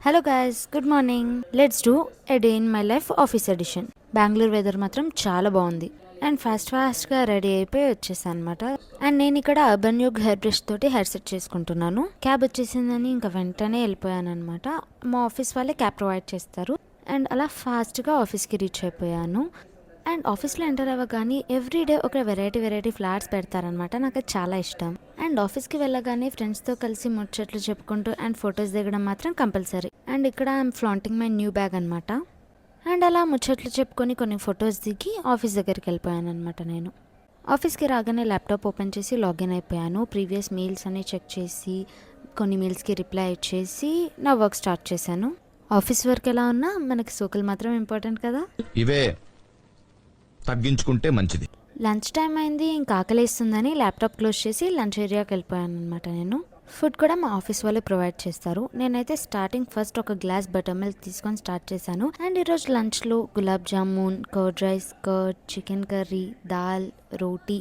Hello guys, good morning. Let's do a day in my life office edition. Bengaluru weather మాత్రం చాలా బాగుంది and ఫాస్ట్గా ready అయిపోయి వచ్చేసాను అనమాట. అండ్ నేను ఇక్కడ అర్బన్ యోగ్ హెయిర్ బ్రష్ తోటి హెయిర్ సెట్ చేసుకుంటున్నాను. క్యాబ్ వచ్చేసిందని ఇంకా వెంటనే వెళ్ళిపోయాను అనమాట. మా ఆఫీస్ వాళ్ళే క్యాబ్ ప్రొవైడ్ చేస్తారు అండ్ అలా ఫాస్ట్గా ఆఫీస్కి రీచ్ అయిపోయాను. అండ్ ఆఫీస్లో ఎంటర్ అవ్వగానే ఎవ్రీడే ఒక వెరైటీ ఫ్లాట్స్ పెడతారనమాట. నాకు అది చాలా ఇష్టం. అండ్ ఆఫీస్కి వెళ్ళగానే ఫ్రెండ్స్తో కలిసి ముచ్చట్లు చెప్పుకుంటూ అండ్ ఫొటోస్ దిగడం మాత్రం కంపల్సరీ. అండ్ ఇక్కడ I'm flaunting my new bag అనమాట. అండ్ అలా ముచ్చట్లు చెప్పుకొని కొన్ని ఫొటోస్ దిగి ఆఫీస్ దగ్గరికి వెళ్ళిపోయాను అనమాట. నేను ఆఫీస్కి రాగానే ల్యాప్టాప్ ఓపెన్ చేసి లాగిన్ అయిపోయాను. ప్రీవియస్ మెయిల్స్ అన్ని చెక్ చేసి కొన్ని మెయిల్స్కి రిప్లై ఇచ్చేసి నా వర్క్ స్టార్ట్ చేశాను. ఆఫీస్ వర్క్ ఎలా ఉన్నా మనకి సోకులు మాత్రం ఇంపార్టెంట్ కదా, ఇవే తగ్గించుకుంటే మంచిది. లంచ్ టైం అయింది, ఇంకా ఆకలిస్తుందని ల్యాప్టాప్ క్లోజ్ చేసి లంచ్ ఏరియాకి వెళ్ళిపోయాను అనమాట. నేను ఫుడ్ కూడా మా ఆఫీస్ వాళ్ళే ప్రొవైడ్ చేస్తారు. నేనైతే స్టార్టింగ్ ఫస్ట్ ఒక గ్లాస్ బటర్ మిల్క్ తీసుకొని స్టార్ట్ చేశాను. అండ్ ఈరోజు లంచ్లో gulab jamun, curd rice, chicken curry, దాల్, రోటీ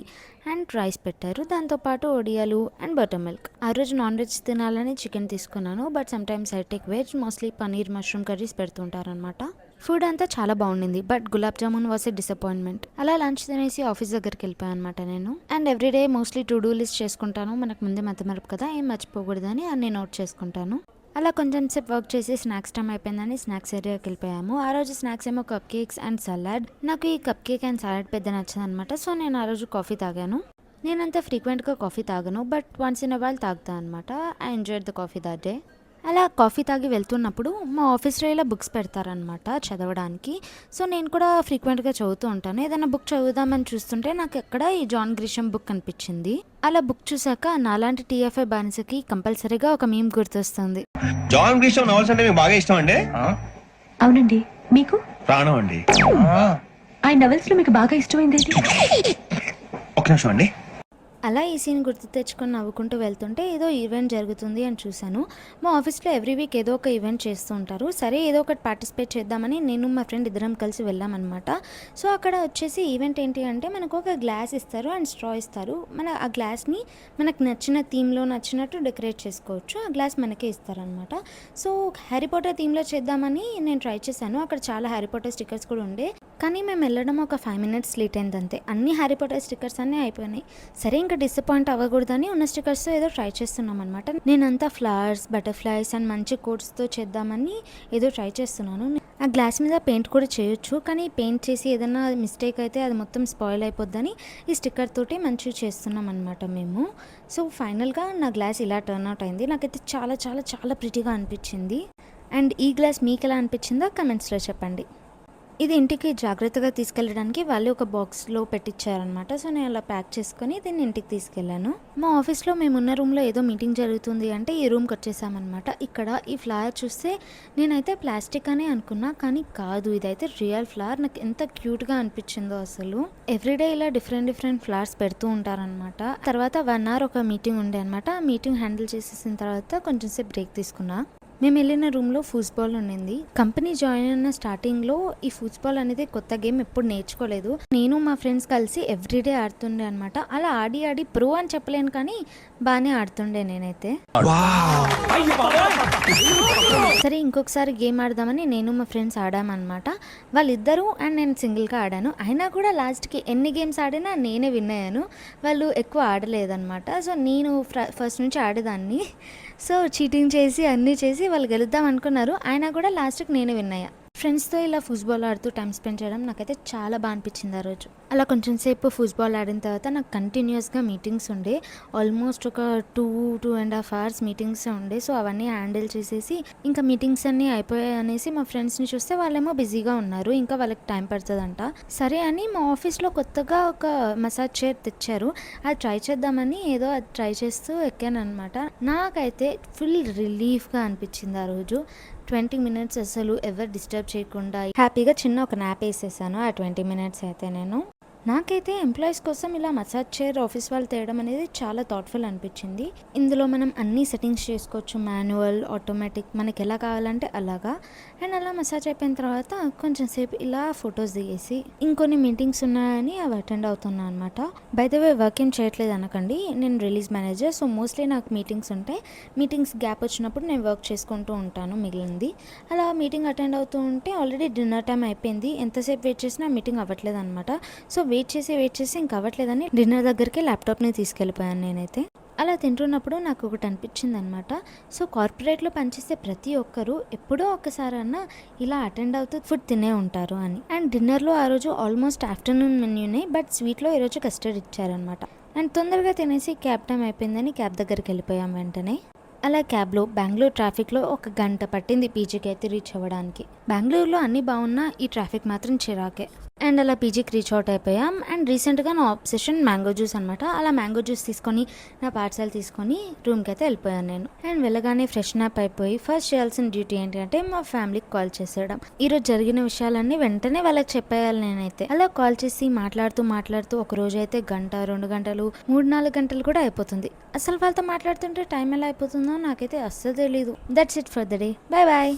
అండ్ రైస్ పెట్టారు. దాంతోపాటు ఒడియాలు అండ్ బటర్ మిల్క్. ఆ రోజు నాన్ వెజ్ తినాలని చికెన్ తీసుకున్నాను, but sometimes I take veg. Mostly paneer, mushroom curries పెడుతుంటారనమాట. ఫుడ్ అంతా చాలా బాగుండింది, but gulab jamun was a disappointment. అలా లంచ్ తినేసి ఆఫీస్ దగ్గరికి వెళ్ళిపోయాను అనమాట నేను. And everyday mostly to do list చేసుకుంటాను. మనకు ముందే మతమరుపు కదా, ఏం మర్చిపోకూడదని అన్ని నోట్ చేసుకుంటాను. అలా కొంచెం సేపు వర్క్ చేసి స్నాక్స్ టైం అయిపోయిందని స్నాక్స్ ఏరియాకి వెళ్ళిపోయాము. ఆ రోజు స్నాక్స్ ఏమో కప్ కేక్స్ అండ్ సలాడ్. నాకు ఈ కప్ కేక్ అండ్ సలాడ్ పెద్ద నచ్చదు అనమాట. సో నేను ఆ రోజు కాఫీ తాగాను. నేనంత ఫ్రీక్వెంట్గా కాఫీ తాగను, but once in a while తాగుతాను అనమాట. I enjoyed the coffee that day. అలా కాఫీ తాగి వెళ్తున్నప్పుడు మా ఆఫీస్లో ఇలా బుక్స్ పెడతారనమాట చదవడానికి. సో నేను కూడా ఫ్రీక్వెంట్గా చదువుతూ ఉంటాను. ఏదైనా బుక్ చదువుదామని చూస్తుంటే నాకు ఎక్కడ ఈ జాన్ గ్రిషమ్ బుక్ కనిపించింది. అలా బుక్ చూసాక నాలాంటి టీఎఫ్ఐ బానిసకి కంపల్సరీగా ఒక మీమ్ గుర్తొస్తుంది. జాన్ గ్రిషమ్ నవల్స్ అంటే మీకు బాగా ఇష్టం అండి? అవునండి. మీకు? ప్రాణం అండి. ఆ నవల్స్ లో మీకు బాగా ఇష్టమైంది ఒక నిమిషం అండి. అలా ఈ సీన్ గుర్తు తెచ్చుకొని నవ్వుకుంటూ వెళ్తుంటే ఏదో ఈవెంట్ జరుగుతుంది అని చూశాను. మా ఆఫీస్లో ఎవ్రీ వీక్ ఏదో ఒక ఈవెంట్ చేస్తూ ఉంటారు. సరే ఏదో ఒకటి పార్టిసిపేట్ చేద్దామని నేను మా ఫ్రెండ్ ఇద్దరం కలిసి వెళ్ళామన్నమాట. సో అక్కడ వచ్చేసి ఈవెంట్ ఏంటి అంటే మనకు ఒక గ్లాస్ ఇస్తారు అండ్ స్ట్రా ఇస్తారు. ఆ గ్లాస్ని మనకు నచ్చిన థీమ్లో నచ్చినట్టు డెకరేట్ చేసుకోవచ్చు. ఆ గ్లాస్ మనకే ఇస్తారనమాట. సో హ్యారీ పాటర్ థీమ్లో చేద్దామని నేను ట్రై చేశాను. అక్కడ చాలా హ్యారీ పాటర్ స్టిక్కర్స్ కూడా ఉండే, కానీ మేము వెళ్ళడం ఒక 5 minutes లేట్ అయింది అంతే. అన్ని హ్యారీ పాటర్ స్టిక్కర్స్ అన్నీ అయిపోయినాయి. సరే ఇంకా డిసప్పాయింట్ అవ్వకూడదని ఉన్న స్టిక్కర్స్తో ఏదో ట్రై చేస్తున్నాం అనమాట. నేనంతా ఫ్లవర్స్, బటర్ఫ్లైస్ అండ్ మంచి కోట్స్తో చేద్దామని ఏదో ట్రై చేస్తున్నాను. ఆ గ్లాస్ మీద పెయింట్ కూడా చేయొచ్చు, కానీ పెయింట్ చేసి ఏదైనా మిస్టేక్ అయితే అది మొత్తం స్పాయిల్ అయిపోద్దని ఈ స్టిక్కర్ తోటి మంచిగా చేస్తున్నాం అనమాట మేము. సో ఫైనల్గా నా గ్లాస్ ఇలా టర్న్ అవుట్ అయింది. నాకైతే చాలా చాలా చాలా ప్రిటీగా అనిపించింది. అండ్ ఈ గ్లాస్ మీకు ఎలా అనిపించిందో కమెంట్స్లో చెప్పండి. ఇది ఇంటికి జాగ్రత్తగా తీసుకెళ్ళడానికి వాళ్ళు ఒక బాక్స్లో పెట్టించారనమాట. సో నేను అలా ప్యాక్ చేసుకొని దీన్ని ఇంటికి తీసుకెళ్ళాను. మా ఆఫీస్లో మేమున్న రూమ్లో ఏదో మీటింగ్ జరుగుతుంది అంటే ఈ రూమ్కి వచ్చేసామన్నమాట. ఇక్కడ ఈ ఫ్లవర్ చూస్తే నేనైతే ప్లాస్టిక్ అనే అనుకున్నా, కానీ కాదు, ఇదైతే రియల్ ఫ్లవర్. నాకు ఎంత క్యూట్గా అనిపించిందో అసలు. ఎవ్రీడే ఇలా డిఫరెంట్ ఫ్లవర్స్ పెడుతూ ఉంటారనమాట. తర్వాత 1 hour ఒక మీటింగ్ ఉండే అనమాట. ఆ మీటింగ్ హ్యాండిల్ చేసేసిన తర్వాత కొంచెం సేపు బ్రేక్ తీసుకున్నా. మేము వెళ్ళిన రూమ్లో ఫుట్బాల్ ఉండింది. కంపెనీ జాయిన్ అయిన స్టార్టింగ్లో ఈ ఫుట్బాల్ అనేది కొత్త గేమ్, ఎప్పుడు నేర్చుకోలేదు. నేను మా ఫ్రెండ్స్ కలిసి ఎవ్రీడే ఆడుతుండే అనమాట. అలా ఆడి ప్రో అని చెప్పలేను, కానీ బాగానే ఆడుతుండే నేనైతే. సరే ఇంకొకసారి గేమ్ ఆడదామని నేను మా ఫ్రెండ్స్ ఆడామన్నమాట. వాళ్ళిద్దరూ అండ్ నేను సింగిల్గా ఆడాను. అయినా కూడా లాస్ట్కి ఎన్ని గేమ్స్ ఆడినా నేనే విన్ అయ్యాను. వాళ్ళు ఎక్కువ ఆడలేదన్నమాట. సో నేను ఫస్ట్ నుంచి ఆడేదాన్ని. సో చీటింగ్ చేసి అన్నీ చేసి వాళ్ళు గెలుద్దాం అనుకున్నారు. అయినా కూడా లాస్ట్కి నేనే విన్ అయ్యా. ఫ్రెండ్స్తో ఇలా ఫుట్బాల్ ఆడుతూ టైం స్పెండ్ చేయడం నాకైతే చాలా బాగా అనిపించింది ఆ రోజు. అలా కొంచెం సేపు ఫుట్బాల్ ఆడిన తర్వాత నాకు కంటిన్యూస్గా మీటింగ్స్ ఉండే. ఆల్మోస్ట్ ఒక 2.5 hours మీటింగ్స్ ఉండే. సో అవన్నీ హ్యాండిల్ చేసేసి ఇంకా మీటింగ్స్ అన్నీ అయిపోయాయి అనేసి మా ఫ్రెండ్స్ని చూస్తే వాళ్ళేమో బిజీగా ఉన్నారు, ఇంకా వాళ్ళకి టైం పడుతుందంట. సరే అని మా ఆఫీస్లో కొత్తగా ఒక మసాజ్ చైర్ తెచ్చారు. అది ట్రై చేద్దామని ఏదో అది ట్రై చేస్తూ ఎక్కాను అనమాట. నాకైతే ఫుల్ రిలీఫ్గా అనిపించింది ఆ రోజు. 20 minutes అసలు ఎవరు డిస్టర్బ్ చేయకుండా హ్యాపీగా చిన్న ఒక న్యాప్ వేసేసాను. ఆ 20 minutes అయితే నేను నాకైతే ఎంప్లాయీస్ కోసం ఇలా మసాజ్ చైర్ ఆఫీస్ వాళ్ళు తేయడం అనేది చాలా థాట్ఫుల్ అనిపించింది. ఇందులో మనం అన్ని సెట్టింగ్స్ చేసుకోవచ్చు, మాన్యువల్, ఆటోమేటిక్, మనకి ఎలా కావాలంటే అలాగా. అండ్ అలా మసాజ్ అయిపోయిన తర్వాత కొంచెం సేపు ఇలా ఫొటోస్ దిగేసి ఇంకొన్ని మీటింగ్స్ ఉన్నాయని అవి అటెండ్ అవుతున్నా అనమాట. బై ద వే వర్క్ ఏం చేయట్లేదు అనకండి, నేను రిలీజ్ మేనేజర్. సో మోస్ట్లీ నాకు మీటింగ్స్ ఉంటాయి. మీటింగ్స్ గ్యాప్ వచ్చినప్పుడు నేను వర్క్ చేసుకుంటూ ఉంటాను మిగిలింది. అలా మీటింగ్ అటెండ్ అవుతూ ఉంటే ఆల్రెడీ డిన్నర్ టైం అయిపోయింది. ఎంతసేపు వెయిట్ చేసినా మీటింగ్ అవ్వట్లేదు అనమాట. సో వెయిట్ చేసి ఇంక అవ్వట్లేదని డిన్నర్ దగ్గరికి ల్యాప్టాప్ని తీసుకెళ్ళిపోయాను నేనైతే. అలా తింటున్నప్పుడు నాకు ఒకటి అనిపించింది అనమాట. సో కార్పొరేట్లో పనిచేసే ప్రతి ఒక్కరూ ఎప్పుడో ఒకసారన్నా ఇలా అటెండ్ అవుతూ ఫుడ్ తినే ఉంటారు అని. అండ్ డిన్నర్లో ఆ రోజు ఆల్మోస్ట్ ఆఫ్టర్నూన్ మెన్యూనే, బట్ స్వీట్లో ఈరోజు కస్టర్డ్ ఇచ్చారనమాట. అండ్ తొందరగా తినేసి క్యాబ్ టైం అయిపోయిందని క్యాబ్ దగ్గరికి వెళ్ళిపోయాం వెంటనే. అలా క్యాబ్లో బెంగళూరు ట్రాఫిక్లో 1 గంట పట్టింది పీజీకి అయితే రీచ్ అవ్వడానికి. బెంగళూరులో అన్నీ బాగున్నా ఈ ట్రాఫిక్ మాత్రం చిరాకే. అండ్ అలా పీజీకి రీచ్ అవుట్ అయిపోయాం. అండ్ రీసెంట్గా నా ఆబ్సెషన్ మ్యాంగో జ్యూస్ అనమాట. అలా మ్యాంగో జ్యూస్ తీసుకొని నా పార్సల్ తీసుకొని రూమ్కి అయితే వెళ్ళిపోయాను నేను. అండ్ వెళ్ళగానే ఫ్రెషన్ అప్ అయిపోయి ఫస్ట్ చేయాల్సిన డ్యూటీ ఏంటి అంటే మా ఫ్యామిలీకి కాల్ చేసేయడం. ఈరోజు జరిగిన విషయాలన్నీ వెంటనే వాళ్ళకి చెప్పేయాలి నేనైతే. అలా కాల్ చేసి మాట్లాడుతూ ఒక రోజు అయితే 1 గంట, 2 గంటలు, 3-4 గంటలు కూడా అయిపోతుంది. అసలు వాళ్ళతో మాట్లాడుతుంటే టైం ఎలా అయిపోతుందో నాకైతే అస్సలు తెలీదు. That's it for the day. Bye bye.